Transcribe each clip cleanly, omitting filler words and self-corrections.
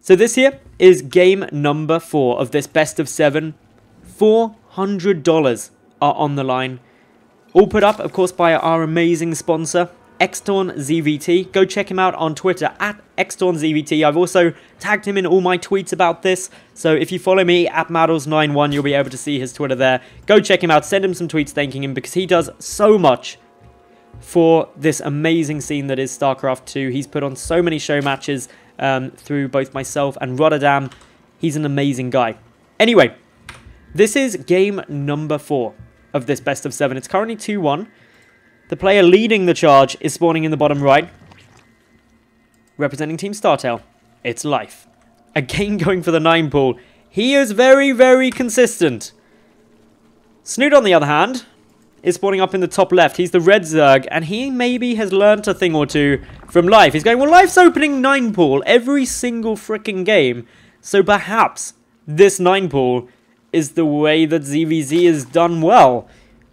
So this here is game number 4 of this best of 7. $400 are on the line. All put up, of course, by our amazing sponsor, ZvZ. Go check him out on Twitter at ZvZ. I've also tagged him in all my tweets about this. So if you follow me at Maddles91, you'll be able to see his Twitter there. Go check him out. Send him some tweets thanking him because he does so much for this amazing scene that is StarCraft 2. He's put on so many show matches through both myself and Rotterdam. He's an amazing guy. Anyway, this is game number 4 of this best of 7. It's currently 2-1. The player leading the charge is spawning in the bottom right. Representing Team Startail, it's Life. Again going for the 9 pool. He is very, very consistent. Snute, on the other hand, is spawning up in the top left. He's the red Zerg, and he maybe has learnt a thing or two from Life. He's going, well, Life's opening 9 pool every single freaking game, so perhaps this 9 pool is the way that ZvZ is done well.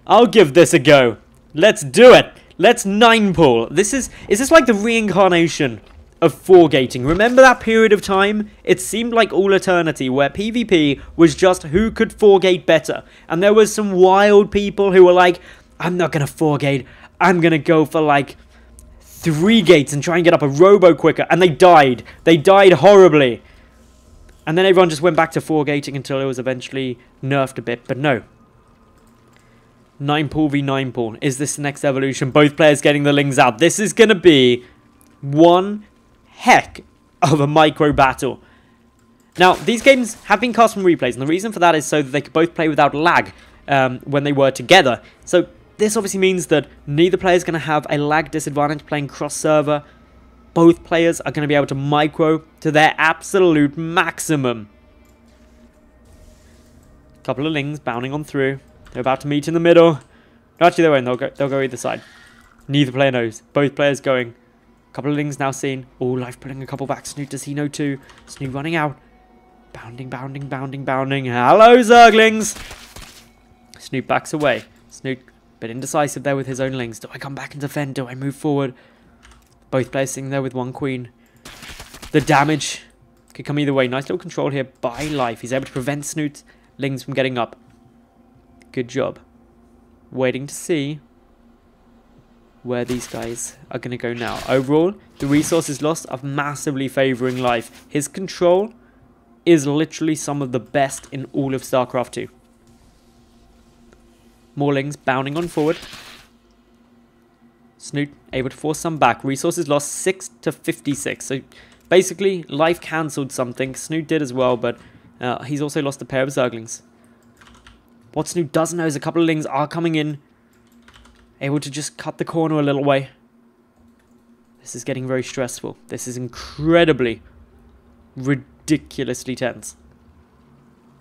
I'll give this a go. Let's do it. Let's 9 pool. Is this like the reincarnation of 4-gating? Remember that period of time? It seemed like all eternity where PvP was just who could 4-gate better. And there was some wild people who were like, I'm not going to 4-gate. I'm going to go for like 3 gates and try and get up a robo quicker. And they died. They died horribly. And then everyone just went back to 4-gating until it was eventually nerfed a bit. But no. 9 pool v 9 pool. Is this the next evolution? Both players getting the lings out. This is going to be one heck of a micro battle. Now, these games have been cast from replays, and the reason for that is so that they could both play without lag when they were together. So this obviously means that neither player is going to have a lag disadvantage playing cross-server. Both players are going to be able to micro to their absolute maximum. Couple of lings bounding on through. They're about to meet in the middle. No, actually, they won't. They'll go either side. Neither player knows. Both players going. Couple of lings now seen. Oh, Life pulling a couple back. Snute, does he know too? Snute running out. Bounding, bounding, bounding, bounding. Hello, Zerglings. Snute backs away. Snute, a bit indecisive there with his own lings. Do I come back and defend? Do I move forward? Both players sitting there with 1 queen. The damage could come either way. Nice little control here by Life. He's able to prevent Snute's lings from getting up. Good job. Waiting to see where these guys are going to go now. Overall, the resources lost are massively favouring Life. His control is literally some of the best in all of StarCraft 2. Maulings bounding on forward. Snute able to force some back. Resources lost 6 to 56. So basically, Life cancelled something. Snute did as well, but he's also lost a pair of Zerglings. What Snute doesn't know is a couple of lings are coming in. Able to just cut the corner a little way. This is getting very stressful. This is incredibly, ridiculously tense.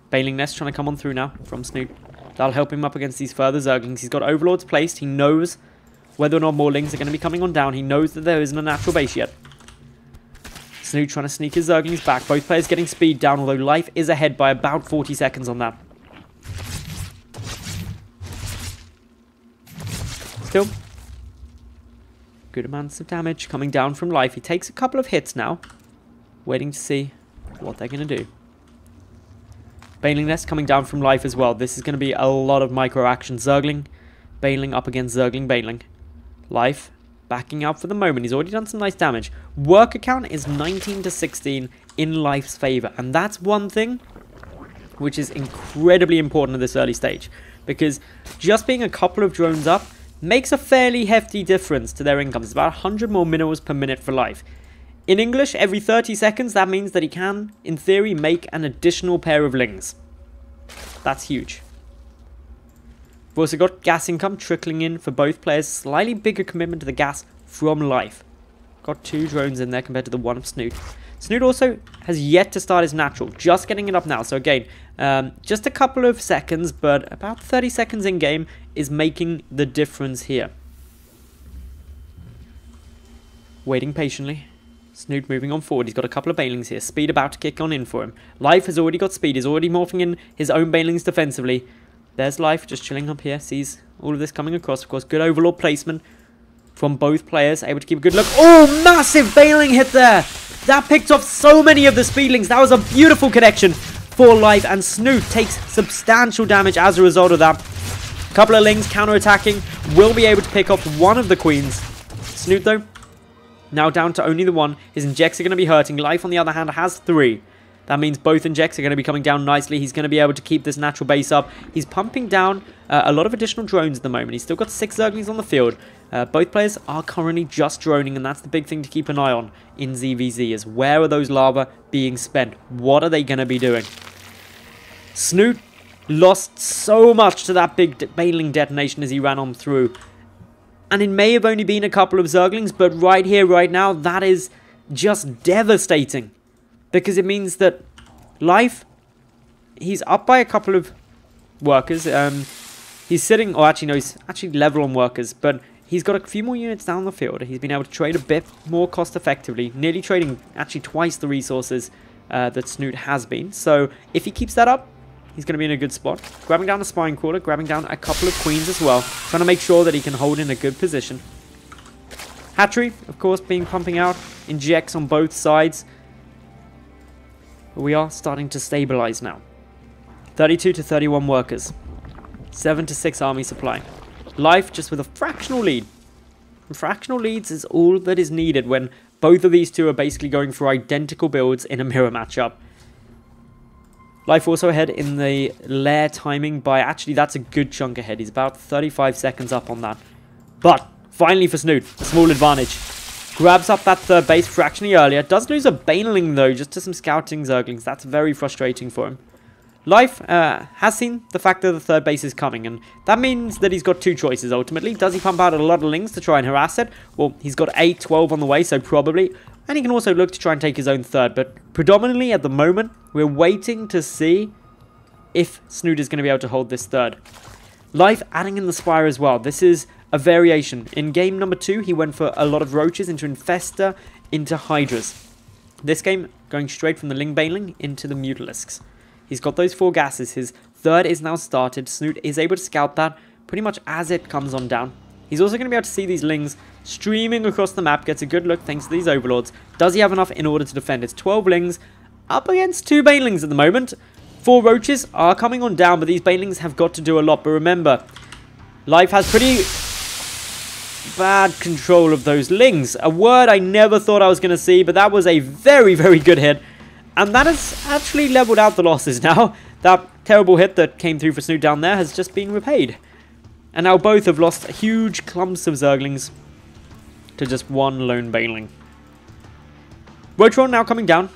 Bailing Nest trying to come on through now from Snute. That'll help him up against these further Zerglings. He's got Overlords placed. He knows whether or not more lings are going to be coming on down. He knows that there isn't a natural base yet. Snute trying to sneak his Zerglings back. Both players getting speed down, although Life is ahead by about 40 seconds on that. Still, good amounts of damage coming down from Life. He takes a couple of hits now, waiting to see what they're going to do. Bailing Nest coming down from Life as well. This is going to be a lot of micro action. Zergling, Bailing up against Zergling, Bailing. Life backing out for the moment. He's already done some nice damage. Worker count is 19 to 16 in Life's favour, and that's one thing which is incredibly important at this early stage, because just being a couple of drones up makes a fairly hefty difference to their incomes. It's about 100 more minerals per minute for Life. In English, every 30 seconds, that means that he can, in theory, make an additional pair of lings. That's huge. We've also got gas income trickling in for both players. Slightly bigger commitment to the gas from Life. Got 2 drones in there compared to the 1 of Snute. Snute also has yet to start his natural. Just getting it up now. So again, just a couple of seconds, but about 30 seconds in game is making the difference here. Waiting patiently. Snute moving on forward. He's got a couple of Bailings here. Speed about to kick on in for him. Life has already got speed. He's already morphing in his own Bailings defensively. There's Life just chilling up here. Sees all of this coming across. Of course, good Overlord placement. from both players. Able to keep a good look. Oh, massive bailing hit there. That picked off so many of the speedlings. That was a beautiful connection for Life, and Snute takes substantial damage as a result of that. A couple of lings counter-attacking will be able to pick off one of the queens. Snute, though, now down to only the one. His injects are going to be hurting. Life, on the other hand, has 3. That means both injects are going to be coming down nicely. He's going to be able to keep this natural base up. He's pumping down a lot of additional drones at the moment. He's still got 6 Zerglings on the field. Both players are currently just droning, and that's the big thing to keep an eye on in ZvZ, is where are those lava being spent? What are they going to be doing? Snute lost so much to that big bailing detonation as he ran on through. And it may have only been a couple of Zerglings, but right here, right now, that is just devastating. Because it means that Life, he's up by a couple of workers. He's sitting, or actually no, he's actually level on workers, but he's got a few more units down the field. He's been able to trade a bit more cost effectively, nearly trading actually twice the resources that Snute has been. So if he keeps that up, he's going to be in a good spot. Grabbing down a spine crawler, grabbing down a couple of queens as well, trying to make sure that he can hold in a good position. Hatchery, of course, being pumping out, injects on both sides. But we are starting to stabilize now. 32 to 31 workers. 7 to 6 army supply. Life just with a fractional lead. And fractional leads is all that is needed when both of these two are basically going for identical builds in a mirror matchup. Life also ahead in the lair timing by, actually that's a good chunk ahead. He's about 35 seconds up on that. But finally for Snute, a small advantage. Grabs up that third base fractionally earlier. Does lose a Baneling though, just to some scouting Zerglings. That's very frustrating for him. Life has seen the fact that the third base is coming, and that means that he's got 2 choices ultimately. Does he pump out a lot of lings to try and harass it? Well, he's got 8, 12 on the way, so probably. And he can also look to try and take his own third, but predominantly at the moment, we're waiting to see if Snute is going to be able to hold this third. Life adding in the Spire as well. This is a variation. In game number 2, he went for a lot of roaches into Infester, into Hydras. This game, going straight from the Ling Baneling into the Mutalisks. He's got those 4 gases. His third is now started. Snute is able to scout that pretty much as it comes on down. He's also going to be able to see these lings streaming across the map. Gets a good look thanks to these overlords. Does he have enough in order to defend? It's 12 lings up against 2 banelings at the moment. 4 roaches are coming on down, but these banelings have got to do a lot. But remember, Life has pretty bad control of those lings. A word I never thought I was going to see, but that was a very, very good hit. And that has actually leveled out the losses now. That terrible hit that came through for Snute down there has just been repaid. And now both have lost huge clumps of Zerglings to just 1 lone Baneling. Rotron now coming down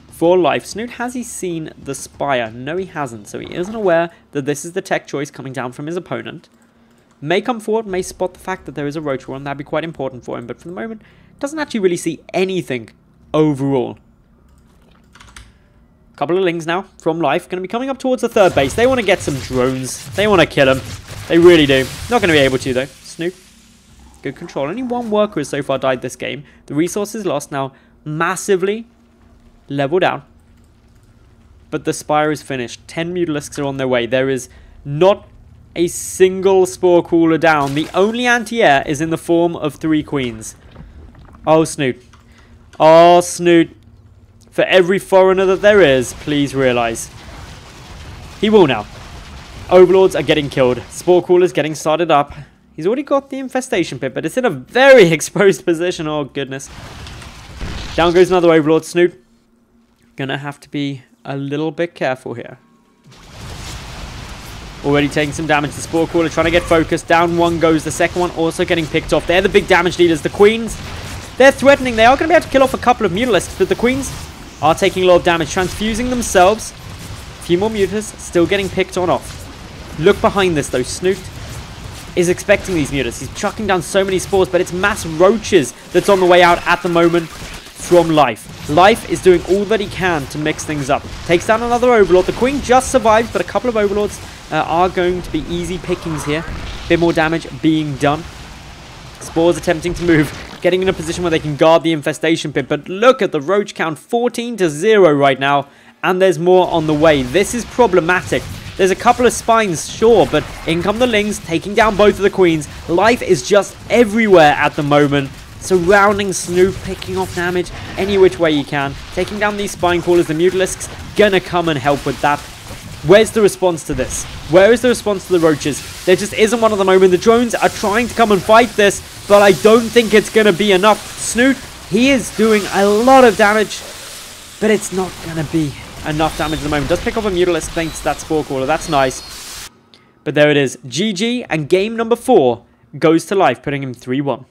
for Life. Snute, has he seen the Spire? No, he hasn't. So he isn't aware that this is the tech choice coming down from his opponent. May come forward, may spot the fact that there is a Rotron. That'd be quite important for him. But for the moment, doesn't actually really see anything overall. Couple of lings now from Life. Going to be coming up towards the third base. They want to get some drones. They want to kill him. They really do. Not going to be able to though. Snute. Good control. Only 1 worker has so far died this game. The resources lost now massively leveled out. But the Spire is finished. 10 Mutalisks are on their way. There is not a single Spore Crawler down. The only anti-air is in the form of 3 queens. Oh, Snute. Oh, Snute. For every foreigner that there is, please realize. He will now. Overlords are getting killed. Spore Crawlers getting started up. He's already got the Infestation Pit, but it's in a very exposed position. Oh, goodness. Down goes another Overlord. Snute. Gonna have to be a little bit careful here. Already taking some damage. The Spore Crawler trying to get focused. Down 1 goes. The second one also getting picked off. They're the big damage dealers. The Queens, they're threatening. They are going to be able to kill off a couple of Mutalisks, but the Queens are taking a lot of damage. Transfusing themselves. A few more Mutas still getting picked on off. Look behind this though. Snute is expecting these Mutas. He's chucking down so many spores, but it's mass roaches that's on the way out at the moment from Life. Life is doing all that he can to mix things up. Takes down another Overlord. The Queen just survives, but a couple of Overlords are going to be easy pickings here. A bit more damage being done. Spores attempting to move, getting in a position where they can guard the Infestation Pit, but look at the roach count, 14 to 0 right now, and there's more on the way. This is problematic. There's a couple of spines, sure, but in come the Lings, taking down both of the queens. Life is just everywhere at the moment. Surrounding Snute, picking off damage any which way you can. Taking down these spine callers, the Mutalisks gonna come and help with that. Where's the response to this? Where is the response to the roaches? There just isn't one at the moment. The drones are trying to come and fight this, but I don't think it's gonna be enough. Snute, he is doing a lot of damage, but it's not gonna be enough damage at the moment. Does pick up a Mutalisk thanks to that Spore Caller. That's nice. But there it is. GG, and game number 4 goes to Life, putting him 3-1.